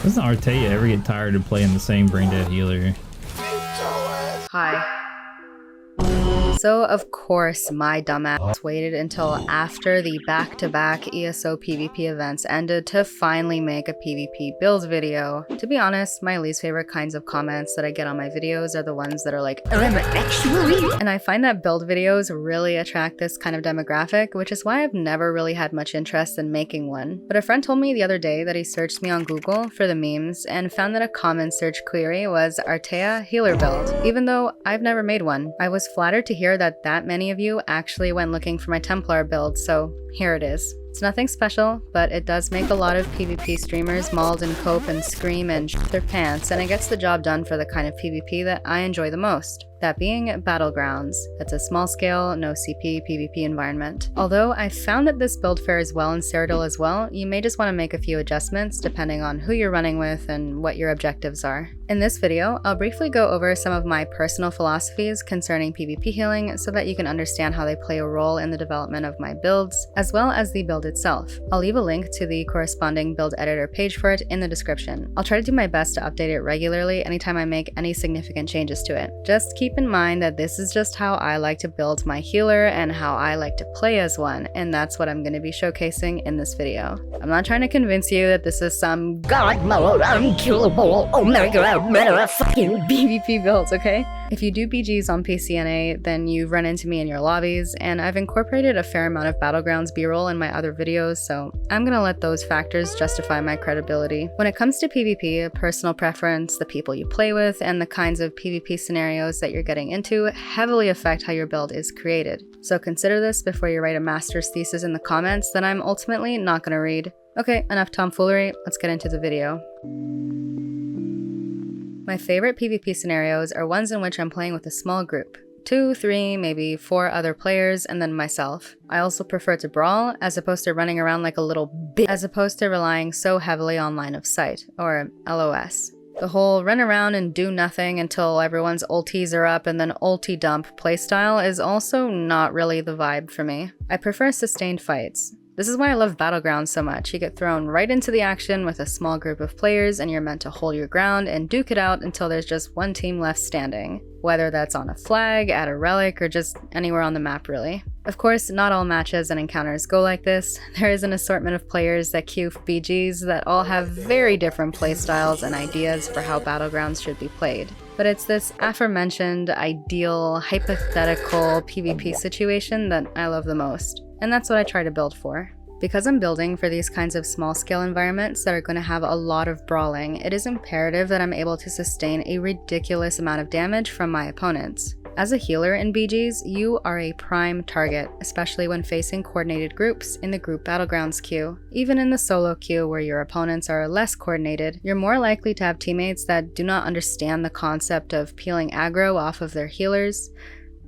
Doesn't Artea ever get tired of playing the same brain dead healer? Hi. So of course my dumbass waited until after the back-to-back ESO PvP events ended to finally make a PvP build video. To be honest, my least favorite kinds of comments that I get on my videos are the ones that are like, and I find that build videos really attract this kind of demographic, which is why I've never really had much interest in making one. But a friend told me the other day that he searched me on Google for the memes and found that a common search query was Artea healer build. Even though I've never made one, I was flattered to hear that many of you actually went looking for my Templar build, so here it is. It's nothing special, but it does make a lot of PvP streamers mauled and cope and scream and shit their pants, and it gets the job done for the kind of PvP that I enjoy the most. That being Battlegrounds. It's a small-scale, no-CP PvP environment. Although I found that this build fares well in Cyrodiil as well, you may just want to make a few adjustments depending on who you're running with and what your objectives are. In this video, I'll briefly go over some of my personal philosophies concerning PvP healing so that you can understand how they play a role in the development of my builds, as well as the build itself. I'll leave a link to the corresponding build editor page for it in the description. I'll try to do my best to update it regularly anytime I make any significant changes to it. Just keep in mind that this is just how I like to build my healer and how I like to play as one, and that's what I'm going to be showcasing in this video. I'm not trying to convince you that this is some god mode unkillable omega meta fucking PvP builds, okay? If you do BGs on PCNA, then you've run into me in your lobbies, and I've incorporated a fair amount of Battlegrounds b-roll in my other videos, so I'm gonna let those factors justify my credibility. When it comes to PvP, personal preference, the people you play with, and the kinds of PvP scenarios that you're getting into heavily affect how your build is created. So consider this before you write a master's thesis in the comments that I'm ultimately not gonna read. Okay, enough tomfoolery, let's get into the video. My favorite PvP scenarios are ones in which I'm playing with a small group. 2, 3, maybe 4 other players, and then myself. I also prefer to brawl, as opposed to running around like a little bitch, as opposed to relying so heavily on line of sight, or LOS. The whole run around and do nothing until everyone's ultis are up and then ulti dump playstyle is also not really the vibe for me. I prefer sustained fights. This is why I love Battlegrounds so much. You get thrown right into the action with a small group of players and you're meant to hold your ground and duke it out until there's just one team left standing. Whether that's on a flag, at a relic, or just anywhere on the map really. Of course, not all matches and encounters go like this. There is an assortment of players that queue BGs that all have very different playstyles and ideas for how Battlegrounds should be played. But it's this aforementioned, ideal, hypothetical PvP situation that I love the most. And that's what I try to build for. Because I'm building for these kinds of small-scale environments that are going to have a lot of brawling, it is imperative that I'm able to sustain a ridiculous amount of damage from my opponents. As a healer in BGs, you are a prime target, especially when facing coordinated groups in the group Battlegrounds queue. Even in the solo queue where your opponents are less coordinated, you're more likely to have teammates that do not understand the concept of peeling aggro off of their healers,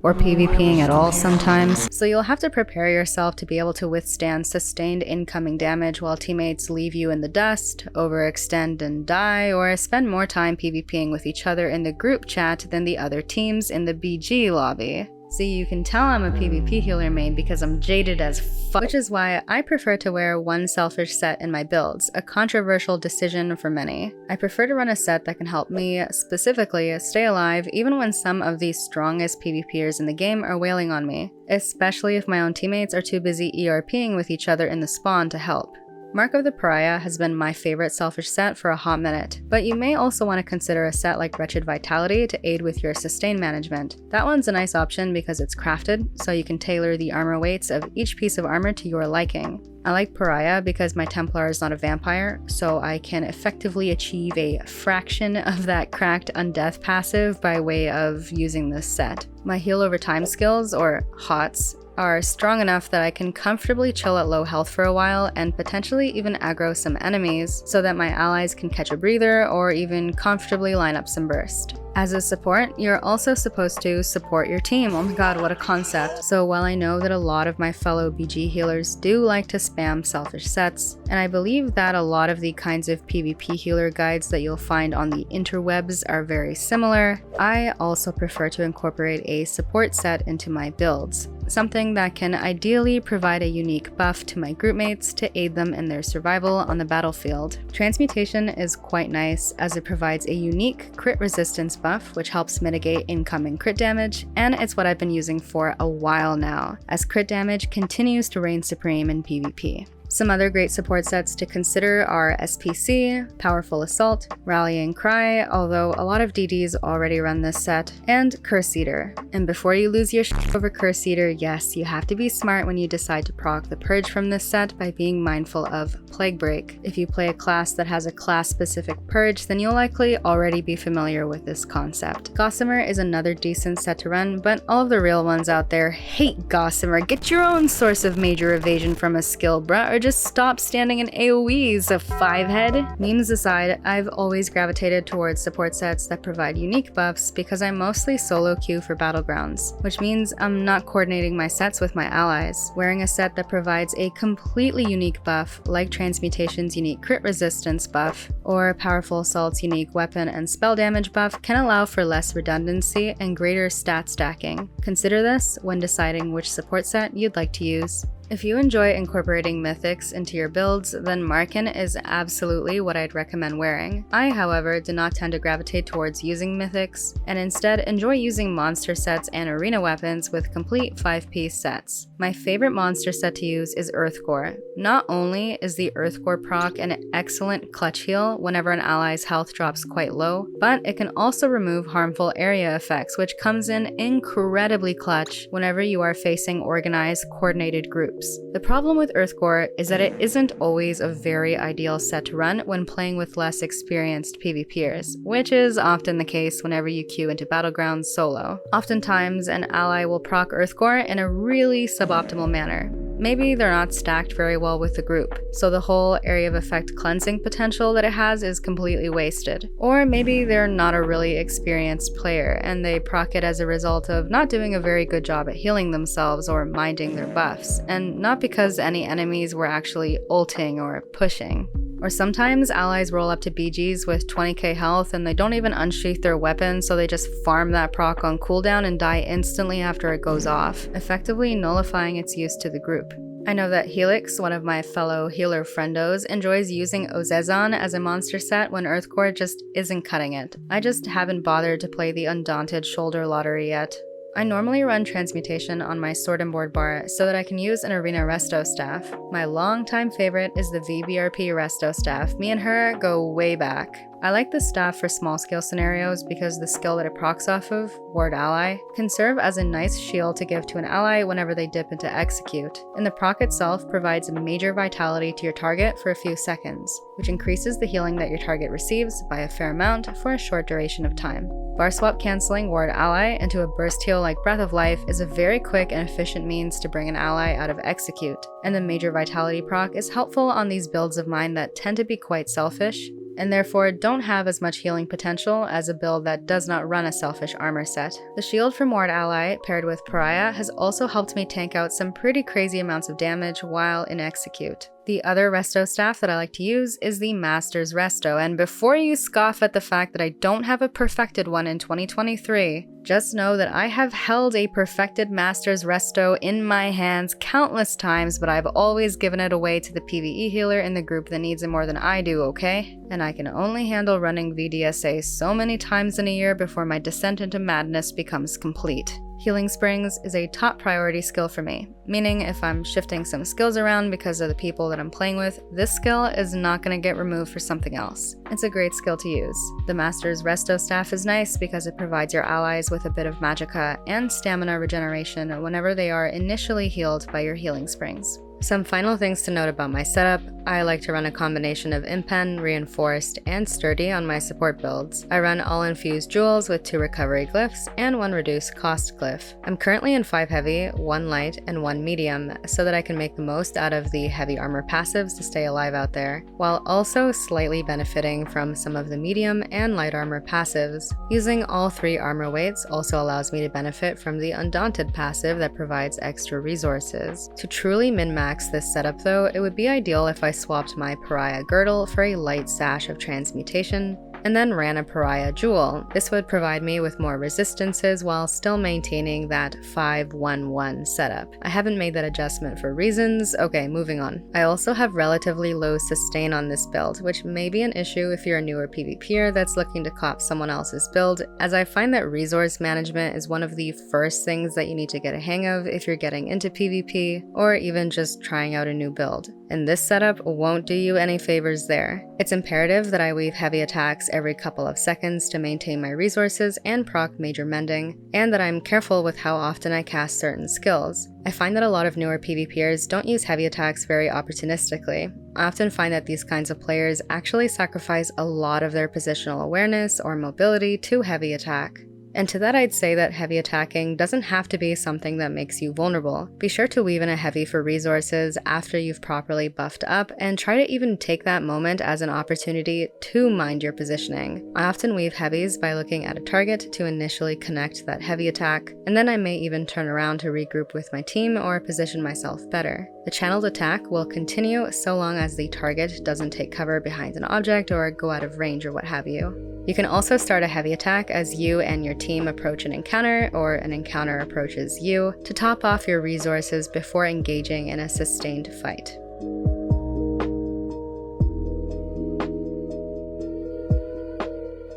or PvPing at all sometimes. So you'll have to prepare yourself to be able to withstand sustained incoming damage while teammates leave you in the dust, overextend and die, or spend more time PvPing with each other in the group chat than the other teams in the BG lobby. See, you can tell I'm a PvP healer main because I'm jaded as fuck, which is why I prefer to wear one selfish set in my builds, a controversial decision for many. I prefer to run a set that can help me, specifically, stay alive even when some of the strongest PvPers in the game are wailing on me, especially if my own teammates are too busy ERPing with each other in the spawn to help. Mark of the Pariah has been my favorite selfish set for a hot minute, but you may also want to consider a set like Wretched Vitality to aid with your sustain management. That one's a nice option because it's crafted, so you can tailor the armor weights of each piece of armor to your liking. I like Pariah because my Templar is not a vampire, so I can effectively achieve a fraction of that cracked undeath passive by way of using this set. My heal over time skills, or HOTS, are strong enough that I can comfortably chill at low health for a while and potentially even aggro some enemies so that my allies can catch a breather or even comfortably line up some burst. As a support, you're also supposed to support your team. Oh my god, what a concept. So while I know that a lot of my fellow BG healers do like to spam selfish sets, and I believe that a lot of the kinds of PvP healer guides that you'll find on the interwebs are very similar, I also prefer to incorporate a support set into my builds. Something that can ideally provide a unique buff to my groupmates to aid them in their survival on the battlefield. Transmutation is quite nice as it provides a unique crit resistance buff which helps mitigate incoming crit damage, and it's what I've been using for a while now, as crit damage continues to reign supreme in PvP. Some other great support sets to consider are SPC, Powerful Assault, Rallying Cry, although a lot of DDs already run this set, and Curse Eater. And before you lose your shit over Curse Eater, yes, you have to be smart when you decide to proc the Purge from this set by being mindful of Plague Break. If you play a class that has a class-specific Purge, then you'll likely already be familiar with this concept. Gossamer is another decent set to run, but all of the real ones out there hate Gossamer. Get your own source of major evasion from a skill, bruh, or just stop standing in AoEs, a 5-head. Memes aside, I've always gravitated towards support sets that provide unique buffs because I mostly solo queue for Battlegrounds, which means I'm not coordinating my sets with my allies. Wearing a set that provides a completely unique buff, like Transmutation's unique crit resistance buff, or Powerful Assault's unique weapon and spell damage buff, can allow for less redundancy and greater stat stacking. Consider this when deciding which support set you'd like to use. If you enjoy incorporating mythics into your builds, then Marken is absolutely what I'd recommend wearing. I, however, do not tend to gravitate towards using mythics, and instead enjoy using monster sets and arena weapons with complete 5-piece sets. My favorite monster set to use is Earthgore. Not only is the Earthgore proc an excellent clutch heal whenever an ally's health drops quite low, but it can also remove harmful area effects, which comes in incredibly clutch whenever you are facing organized, coordinated groups. The problem with Earthgore is that it isn't always a very ideal set to run when playing with less experienced PvPers, which is often the case whenever you queue into Battlegrounds solo. Oftentimes, an ally will proc Earthgore in a really suboptimal manner. Maybe they're not stacked very well with the group, so the whole area of effect cleansing potential that it has is completely wasted. Or maybe they're not a really experienced player, and they proc it as a result of not doing a very good job at healing themselves or minding their buffs, and not because any enemies were actually ulting or pushing. Or sometimes allies roll up to BGs with 20k health and they don't even unsheath their weapon, so they just farm that proc on cooldown and die instantly after it goes off, effectively nullifying its use to the group. I know that Helix, one of my fellow healer friendos, enjoys using Ozezon as a monster set when Earthgore just isn't cutting it. I just haven't bothered to play the Undaunted Shoulder Lottery yet. I normally run Transmutation on my Sword and Board bar so that I can use an Arena Resto staff. My longtime favorite is the VBRP Resto staff. Me and her go way back. I like this staff for small scale scenarios because the skill that it procs off of, Ward Ally, can serve as a nice shield to give to an ally whenever they dip into execute. And the proc itself provides a major vitality to your target for a few seconds, which increases the healing that your target receives by a fair amount for a short duration of time. Bar swap canceling Ward Ally into a burst heal like Breath of Life is a very quick and efficient means to bring an ally out of execute, and the major vitality proc is helpful on these builds of mine that tend to be quite selfish, and therefore don't have as much healing potential as a build that does not run a selfish armor set. The shield from Ward Ally, paired with Pariah, has also helped me tank out some pretty crazy amounts of damage while in execute. The other resto staff that I like to use is the Master's Resto, and before you scoff at the fact that I don't have a perfected one in 2023, just know that I have held a perfected Master's Resto in my hands countless times, but I've always given it away to the PvE healer in the group that needs it more than I do, okay? And I can only handle running VDSA so many times in a year before my descent into madness becomes complete. Healing Springs is a top priority skill for me, meaning if I'm shifting some skills around because of the people that I'm playing with, this skill is not going to get removed for something else. It's a great skill to use. The Master's Resto staff is nice because it provides your allies with a bit of magicka and stamina regeneration whenever they are initially healed by your Healing Springs. Some final things to note about my setup: I like to run a combination of Impen, Reinforced, and Sturdy on my support builds. I run all infused jewels with 2 recovery glyphs and 1 reduced cost glyph. I'm currently in 5 heavy, 1 light, and 1 medium, so that I can make the most out of the heavy armor passives to stay alive out there, while also slightly benefiting from some of the medium and light armor passives. Using all 3 armor weights also allows me to benefit from the Undaunted passive that provides extra resources. To truly min-max this setup though, it would be ideal if I swapped my Pariah Girdle for a light sash of transmutation, and then ran a Pariah Jewel. This would provide me with more resistances while still maintaining that 5-1-1 setup. I haven't made that adjustment for reasons. Okay, moving on. I also have relatively low sustain on this build, which may be an issue if you're a newer PvPer that's looking to cop someone else's build, as I find that resource management is one of the first things that you need to get a hang of if you're getting into PvP, or even just trying out a new build. And this setup won't do you any favors there. It's imperative that I weave heavy attacks every couple of seconds to maintain my resources and proc major mending, and that I'm careful with how often I cast certain skills. I find that a lot of newer PvPers don't use heavy attacks very opportunistically. I often find that these kinds of players actually sacrifice a lot of their positional awareness or mobility to heavy attack. And to that I'd say that heavy attacking doesn't have to be something that makes you vulnerable. Be sure to weave in a heavy for resources after you've properly buffed up, and try to even take that moment as an opportunity to mind your positioning. I often weave heavies by looking at a target to initially connect that heavy attack, and then I may even turn around to regroup with my team or position myself better. The channeled attack will continue so long as the target doesn't take cover behind an object or go out of range or what have you. You can also start a heavy attack as you and your team approach an encounter, or an encounter approaches you, to top off your resources before engaging in a sustained fight.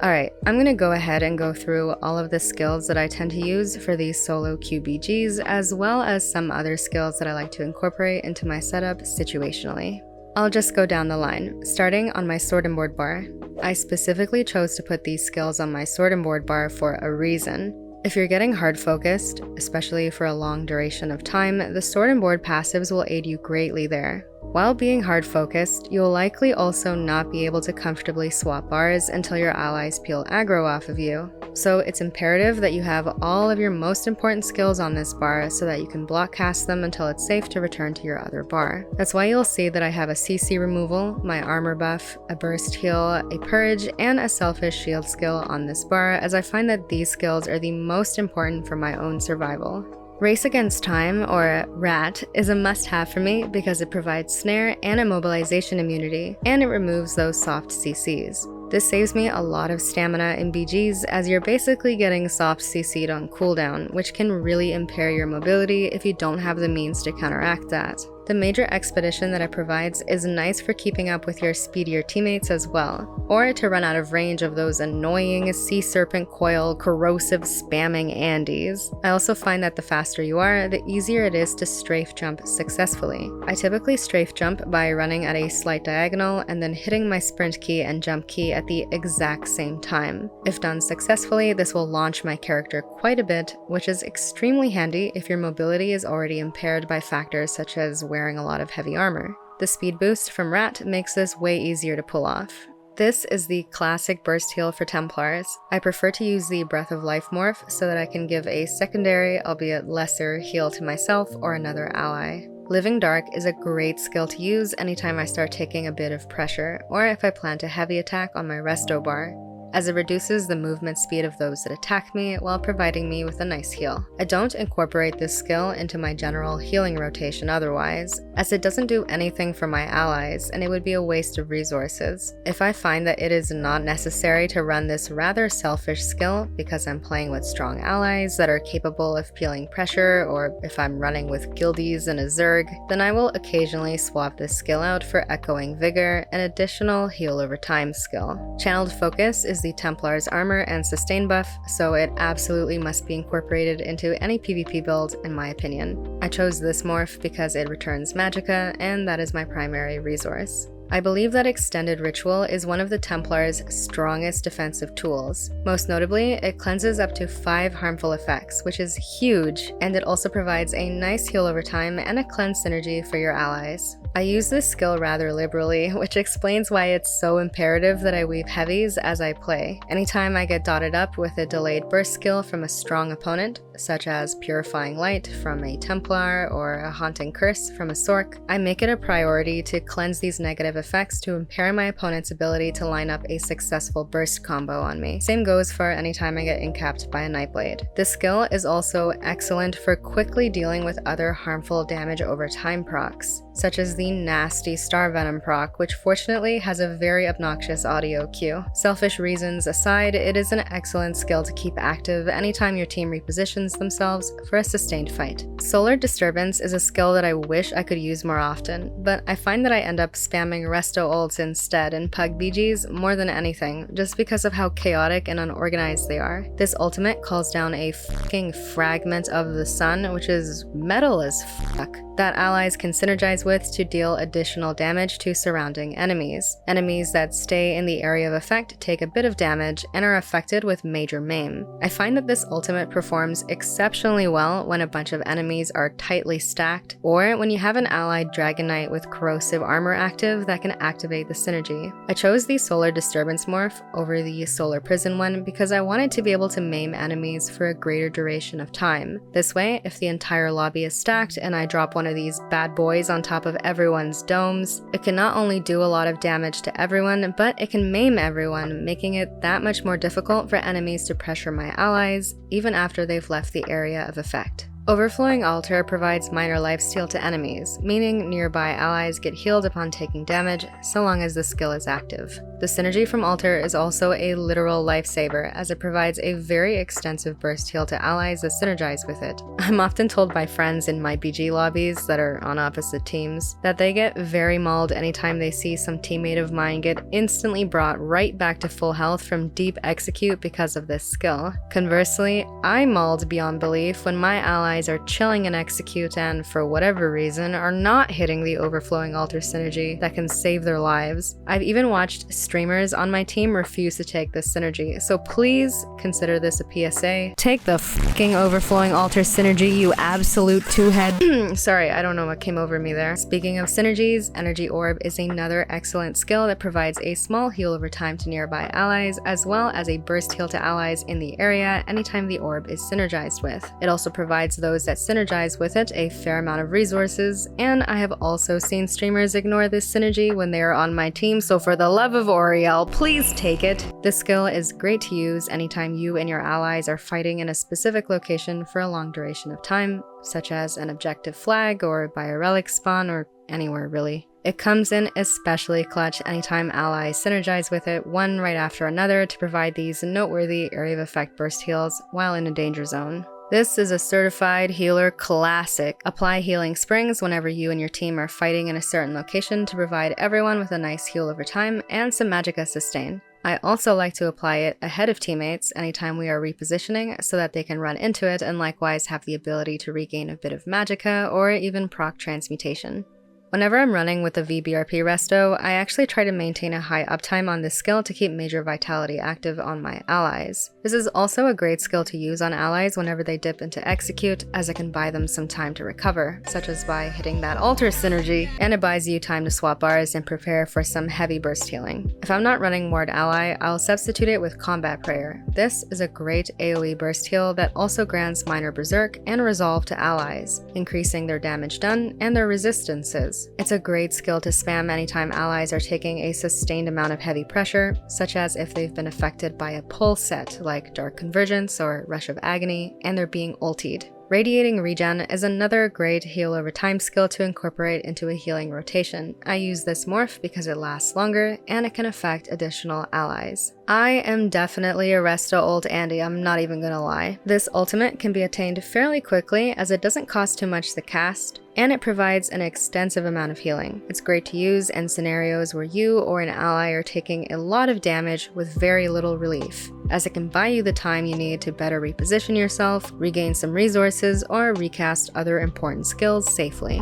Alright, I'm gonna go ahead and go through all of the skills that I tend to use for these solo QBGs, as well as some other skills that I like to incorporate into my setup situationally. I'll just go down the line, starting on my sword and board bar. I specifically chose to put these skills on my sword and board bar for a reason. If you're getting hard focused, especially for a long duration of time, the sword and board passives will aid you greatly there. While being hard focused, you'll likely also not be able to comfortably swap bars until your allies peel aggro off of you. So it's imperative that you have all of your most important skills on this bar so that you can block cast them until it's safe to return to your other bar. That's why you'll see that I have a CC removal, my armor buff, a burst heal, a purge, and a selfish shield skill on this bar, as I find that these skills are the most important for my own survival. Race Against Time, or RAT, is a must-have for me because it provides snare and immobilization immunity, and it removes those soft CCs. This saves me a lot of stamina in BGs, as you're basically getting soft CC'd on cooldown, which can really impair your mobility if you don't have the means to counteract that. The major expedition that it provides is nice for keeping up with your speedier teammates as well, or to run out of range of those annoying sea serpent coil corrosive spamming Andes. I also find that the faster you are, the easier it is to strafe jump successfully. I typically strafe jump by running at a slight diagonal and then hitting my sprint key and jump key at the exact same time. If done successfully, this will launch my character quite a bit, which is extremely handy if your mobility is already impaired by factors such as wearing a lot of heavy armor. The speed boost from Rat makes this way easier to pull off. This is the classic burst heal for Templars. I prefer to use the Breath of Life morph so that I can give a secondary, albeit lesser, heal to myself or another ally. Living Dark is a great skill to use anytime I start taking a bit of pressure, or if I plant a heavy attack on my resto bar, as it reduces the movement speed of those that attack me while providing me with a nice heal. I don't incorporate this skill into my general healing rotation otherwise, as it doesn't do anything for my allies and it would be a waste of resources. If I find that it is not necessary to run this rather selfish skill because I'm playing with strong allies that are capable of peeling pressure, or if I'm running with guildies and a Zerg, then I will occasionally swap this skill out for Echoing Vigor, an additional heal over time skill. Channeled Focus is the Templar's armor and sustain buff, so it absolutely must be incorporated into any PvP build in my opinion. I chose this morph because it returns magicka, and that is my primary resource. I believe that Extended Ritual is one of the Templar's strongest defensive tools. Most notably, it cleanses up to 5 harmful effects, which is huge, and it also provides a nice heal over time and a cleanse synergy for your allies. I use this skill rather liberally, which explains why it's so imperative that I weave heavies as I play. Anytime I get dotted up with a delayed burst skill from a strong opponent, such as Purifying Light from a Templar or a Haunting Curse from a Sorc, I make it a priority to cleanse these negative effects to impair my opponent's ability to line up a successful burst combo on me. Same goes for anytime I get incapped by a Nightblade. This skill is also excellent for quickly dealing with other harmful damage over time procs, such as the nasty Star Venom proc, which fortunately has a very obnoxious audio cue. Selfish reasons aside, it is an excellent skill to keep active anytime your team repositions themselves for a sustained fight. Solar Disturbance is a skill that I wish I could use more often, but I find that I end up spamming resto ults instead in Pug BGs more than anything, just because of how chaotic and unorganized they are. This ultimate calls down a fucking fragment of the sun, which is metal as fuck, that allies can synergize with to deal additional damage to surrounding enemies. Enemies that stay in the area of effect take a bit of damage and are affected with major maim. I find that this ultimate performs exceptionally well when a bunch of enemies are tightly stacked, or when you have an allied Degonyte with corrosive armor active that can activate the synergy. I chose the Solar Disturbance morph over the Solar Prison one because I wanted to be able to maim enemies for a greater duration of time. This way, if the entire lobby is stacked and I drop one of these bad boys on top of everyone's domes, it can not only do a lot of damage to everyone, but it can maim everyone, making it that much more difficult for enemies to pressure my allies, even after they've left the area of effect. Overflowing Altar provides minor lifesteal to enemies, meaning nearby allies get healed upon taking damage, so long as the skill is active. The synergy from Altar is also a literal lifesaver, as it provides a very extensive burst heal to allies that synergize with it. I'm often told by friends in my BG lobbies that are on opposite teams that they get very mauled anytime they see some teammate of mine get instantly brought right back to full health from deep execute because of this skill. Conversely, I mauled beyond belief when my allies are chilling in execute and, for whatever reason, are not hitting the Overflowing Altar synergy that can save their lives. I've even watched streamers on my team refuse to take this synergy, so please consider this a PSA. Take the fucking Overflowing Altar synergy, you absolute two-head. Sorry, I don't know what came over me there. Speaking of synergies, Energy Orb is another excellent skill that provides a small heal over time to nearby allies, as well as a burst heal to allies in the area anytime the orb is synergized with. It also provides those that synergize with it a fair amount of resources, and I have also seen streamers ignore this synergy when they are on my team, so for the love of Oriel, please take it. This skill is great to use anytime you and your allies are fighting in a specific location for a long duration of time, such as an objective flag or by a relic spawn or anywhere really. It comes in especially clutch anytime allies synergize with it one right after another to provide these noteworthy area of effect burst heals while in a danger zone. This is a certified healer classic. Apply Healing Springs whenever you and your team are fighting in a certain location to provide everyone with a nice heal over time and some magicka sustain. I also like to apply it ahead of teammates anytime we are repositioning so that they can run into it and likewise have the ability to regain a bit of magicka or even proc transmutation. Whenever I'm running with the VBRP resto, I actually try to maintain a high uptime on this skill to keep Major Vitality active on my allies. This is also a great skill to use on allies whenever they dip into execute, as it can buy them some time to recover, such as by hitting that altar synergy, and it buys you time to swap bars and prepare for some heavy burst healing. If I'm not running Ward Ally, I'll substitute it with Combat Prayer. This is a great AoE burst heal that also grants minor Berserk and Resolve to allies, increasing their damage done and their resistances. It's a great skill to spam anytime allies are taking a sustained amount of heavy pressure, such as if they've been affected by a pull set like Dark Convergence or Rush of Agony, and they're being ultied. Radiating Regen is another great heal over time skill to incorporate into a healing rotation. I use this morph because it lasts longer and it can affect additional allies. I am definitely a resto ult Andy, I'm not even gonna lie. This ultimate can be attained fairly quickly as it doesn't cost too much to cast, and it provides an extensive amount of healing. It's great to use in scenarios where you or an ally are taking a lot of damage with very little relief, as it can buy you the time you need to better reposition yourself, regain some resources, or recast other important skills safely.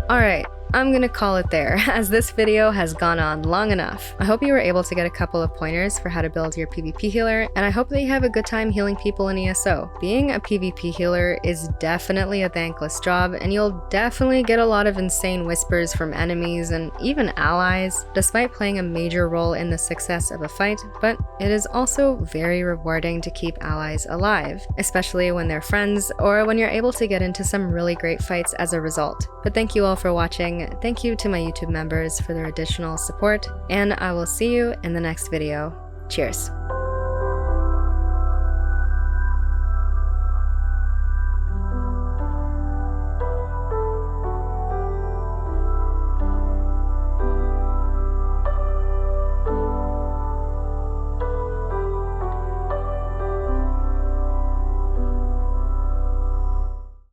Alright, I'm gonna call it there, as this video has gone on long enough. I hope you were able to get a couple of pointers for how to build your PvP healer, and I hope that you have a good time healing people in ESO. Being a PvP healer is definitely a thankless job, and you'll definitely get a lot of insane whispers from enemies and even allies, despite playing a major role in the success of a fight, but it is also very rewarding to keep allies alive, especially when they're friends or when you're able to get into some really great fights as a result. But thank you all for watching. Thank you to my YouTube members for their additional support, and I will see you in the next video. Cheers!